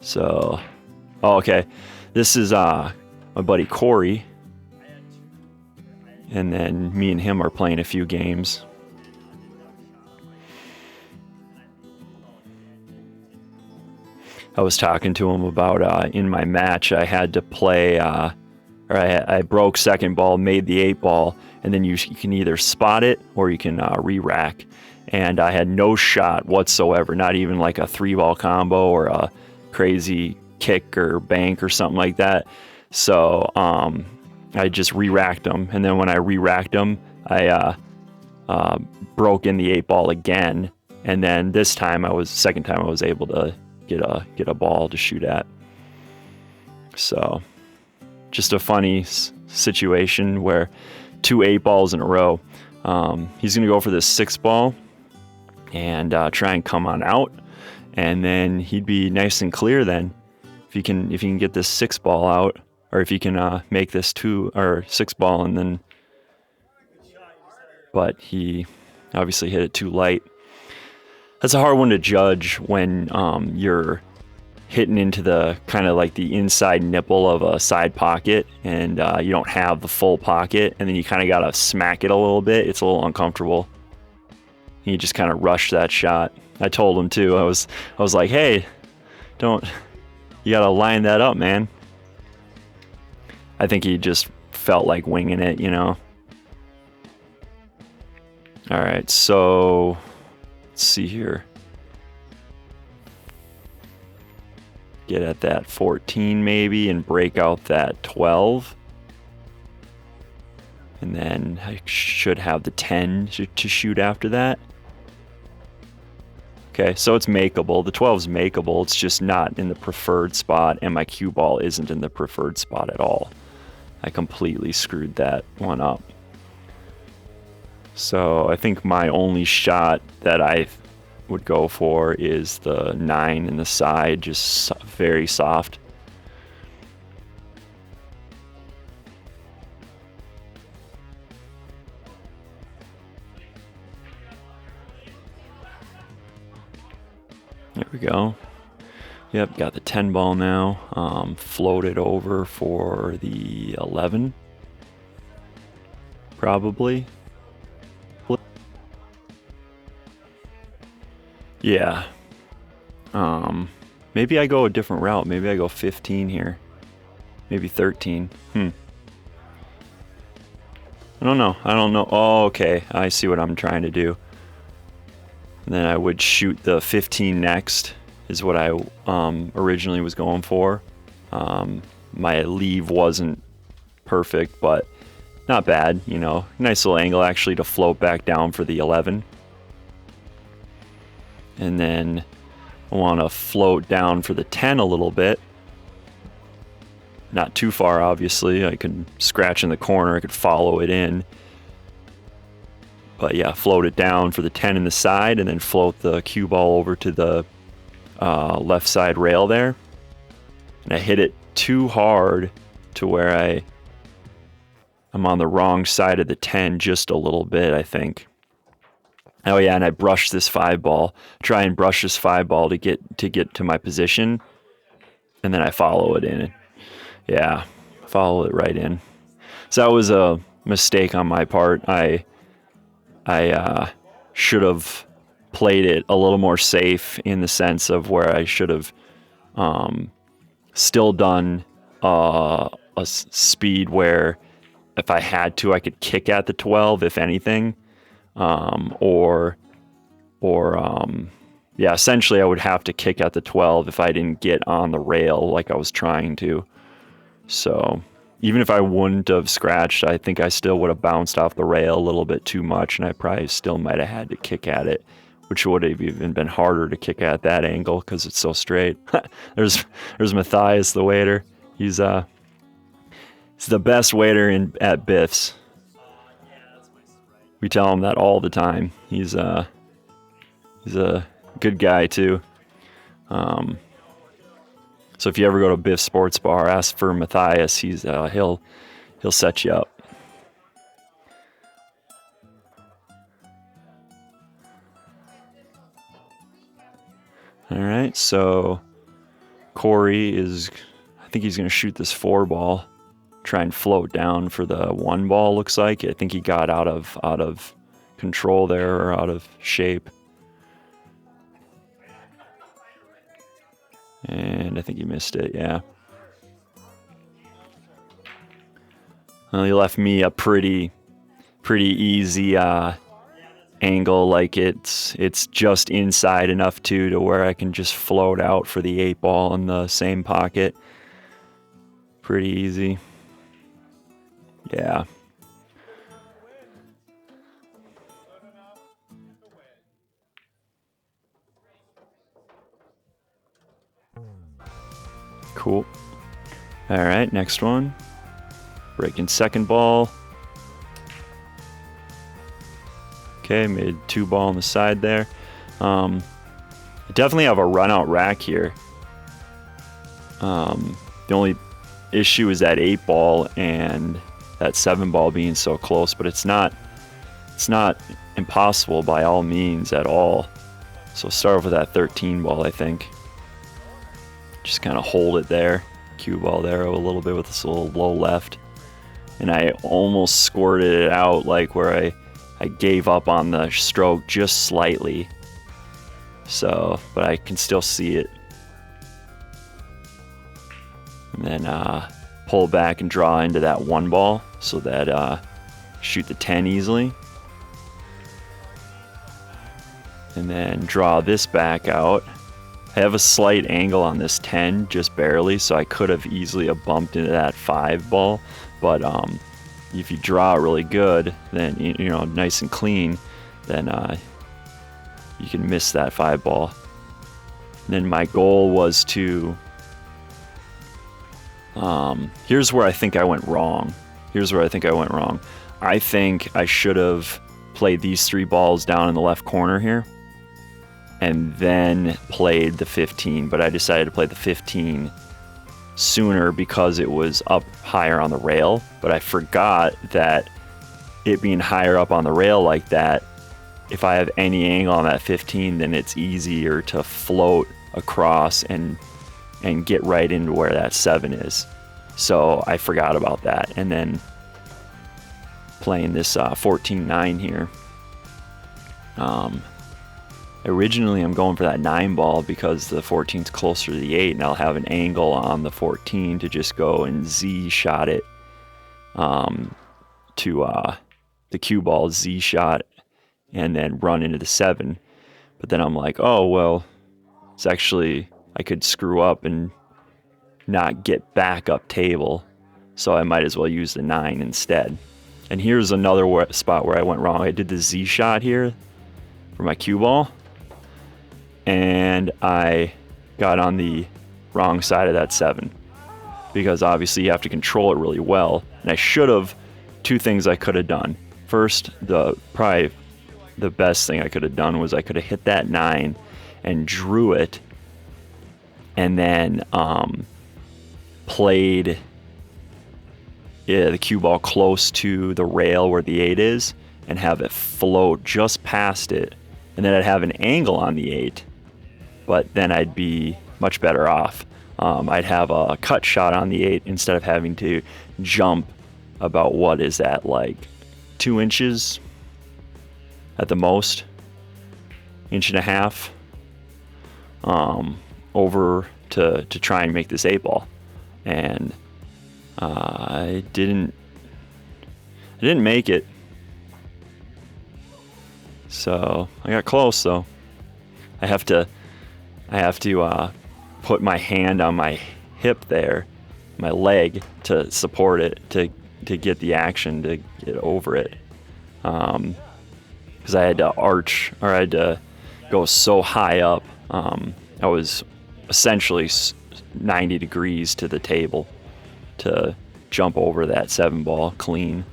So, oh, okay. This is my buddy Corey. And then me and him are playing a few games. I was talking to him about in my match, I had to play, or I broke second ball, made the 8-ball, and then you can either spot it or you can re-rack. And I had no shot whatsoever, not even like a 3-ball combo or a crazy kick or bank or something like that. So I just re-racked them. And then when I re-racked them, I broke in the 8-ball again. And then this time second time I was able to get a ball to shoot at. So just a funny situation where 2 8-balls in a row. He's going to go for this 6-ball and try and come on out, and then he'd be nice and clear then if he can get this 6-ball out, or if he can make this 2 or 6-ball, and then, but he obviously hit it too light. That's a hard one to judge when you're hitting into the kind of like the inside nipple of a side pocket, and you don't have the full pocket, and then you kind of gotta smack it a little bit. It's a little uncomfortable. He just kind of rushed that shot. I told him too. I was like, hey, you gotta line that up, man. I think he just felt like winging it, you know. All right, so let's see here. Get at that 14 maybe and break out that 12. And then I should have the 10 to shoot after that. Okay, so it's makeable. The 12 is makeable. It's just not in the preferred spot, and my cue ball isn't in the preferred spot at all. I completely screwed that one up. So I think my only shot that I would go for is the 9 in the side, just very soft. There we go. Yep, got the 10 ball now. Floated over for the 11. Probably. Yeah. Maybe I go a different route. Maybe I go 15 here. Maybe 13. I don't know. Oh, okay. I see what I'm trying to do. And then I would shoot the 15 next, is what I originally was going for. My leave wasn't perfect, but not bad, you know. Nice little angle actually to float back down for the 11. And then I want to float down for the 10 a little bit. Not too far, obviously. I could scratch in the corner. I could follow it in. But yeah, float it down for the 10 in the side, and then float the cue ball over to the left side rail there. And I hit it too hard to where I'm on the wrong side of the 10 just a little bit, I think. Oh yeah, and I brush this 5-ball. Try and brush this 5-ball to get to my position, and then I follow it in. Yeah, follow it right in. So that was a mistake on my part. I should have played it a little more safe, in the sense of where I should have still done a speed where if I had to, I could kick at the 12, if anything. Yeah, essentially I would have to kick at the 12 if I didn't get on the rail like I was trying to. So even if I wouldn't have scratched, I think I still would have bounced off the rail a little bit too much, and I probably still might have had to kick at it, which would have even been harder to kick at that angle because it's so straight. There's Matthias, the waiter. He's the best waiter at Biff's. We tell him that all the time. He's a good guy too. So if you ever go to Biff Sports Bar, ask for Matthias. He'll set you up. All right, so Corey is, I think he's going to shoot this 4 ball, try and float down for the 1 ball. Looks like I think he got out of control there, or out of shape, and I think he missed it. Yeah. Well, he left me a pretty easy angle. Like it's just inside enough to where I can just float out for the 8 ball in the same pocket. Pretty easy. Yeah. Cool. All right, next one. Breaking 2nd ball. Okay, made 2 ball on the side there. I definitely have a run out rack here. The only issue is that 8 ball and that 7 ball being so close, but it's not impossible by all means at all. So start off with that 13 ball, I think. Just kind of hold it there. Cue ball there a little bit with this little low left. And I almost squirted it out, like where I gave up on the stroke just slightly. So, but I can still see it. And then pull back and draw into that 1 ball so that shoot the 10 easily. And then draw this back out. I have a slight angle on this 10, just barely, so I could have easily bumped into that 5 ball. But if you draw it really good, then, you know, nice and clean, then you can miss that 5 ball. And then my goal was to... here's where I think I went wrong. I think I should have played these 3 balls down in the left corner here, and then played the 15, but I decided to play the 15 sooner because it was up higher on the rail. But I forgot that it being higher up on the rail like that, if I have any angle on that 15, then it's easier to float across and get right into where that 7 is. So I forgot about that, and then playing this 14-9 here. Originally I'm going for that 9 ball because the 14's closer to the 8, and I'll have an angle on the 14 to just go and Z shot it to the cue ball, Z shot, and then run into the 7. But then I'm like, oh well, it's actually, I could screw up and not get back up table, so I might as well use the 9 instead. And here's another spot where I went wrong. I did the Z shot here for my cue ball, and I got on the wrong side of that 7, because obviously you have to control it really well. And I should have, 2 things I could have done. First, probably the best thing I could have done was I could have hit that 9 and drew it, and then played the cue ball close to the rail where the 8 is, and have it float just past it, and then I'd have an angle on the 8, but then I'd be much better off. I'd have a cut shot on the 8 instead of having to jump about, what is that, like 2 inches at the most, 1.5 inches, over to try and make this 8 ball. And I didn't make it. So I got close though. I have to put my hand on my hip there, my leg, to support it, to get the action, to get over it. Because I had to arch, or I had to go so high up. I was essentially 90 degrees to the table to jump over that 7 ball clean.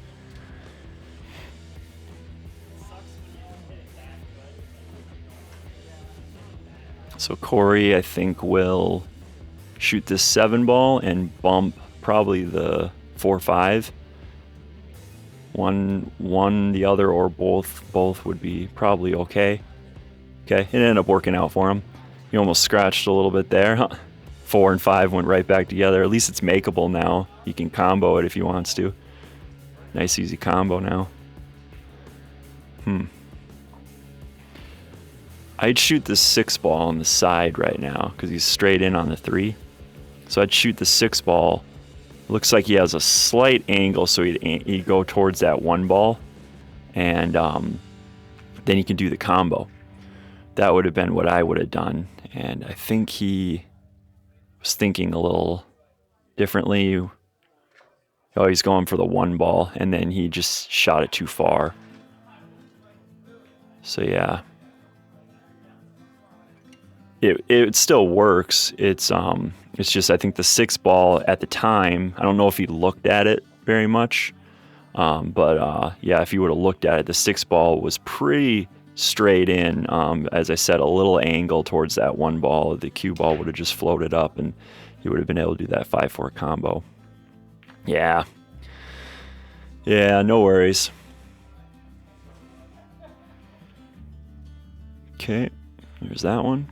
So Corey, I think, will shoot this 7 ball and bump probably the 4-5. One, the other, or both would be probably okay. Okay, it ended up working out for him. He almost scratched a little bit there. 4 and 5 went right back together. At least it's makeable now. He can combo it if he wants to. Nice easy combo now. I'd shoot the 6 ball on the side right now because he's straight in on the 3. So I'd shoot the 6 ball. Looks like he has a slight angle, so he'd go towards that 1 ball, and then he can do the combo. That would have been what I would have done, and I think he was thinking a little differently. Oh, he's going for the 1 ball, and then he just shot it too far. So yeah. It still works. It's just I think the 6 ball at the time, I don't know if he looked at it very much, but yeah, if you would have looked at it, the 6 ball was pretty straight in. As I said, a little angle towards that 1 ball. The cue ball would have just floated up, and he would have been able to do that 5-4 combo. Yeah, no worries. Okay, there's that one.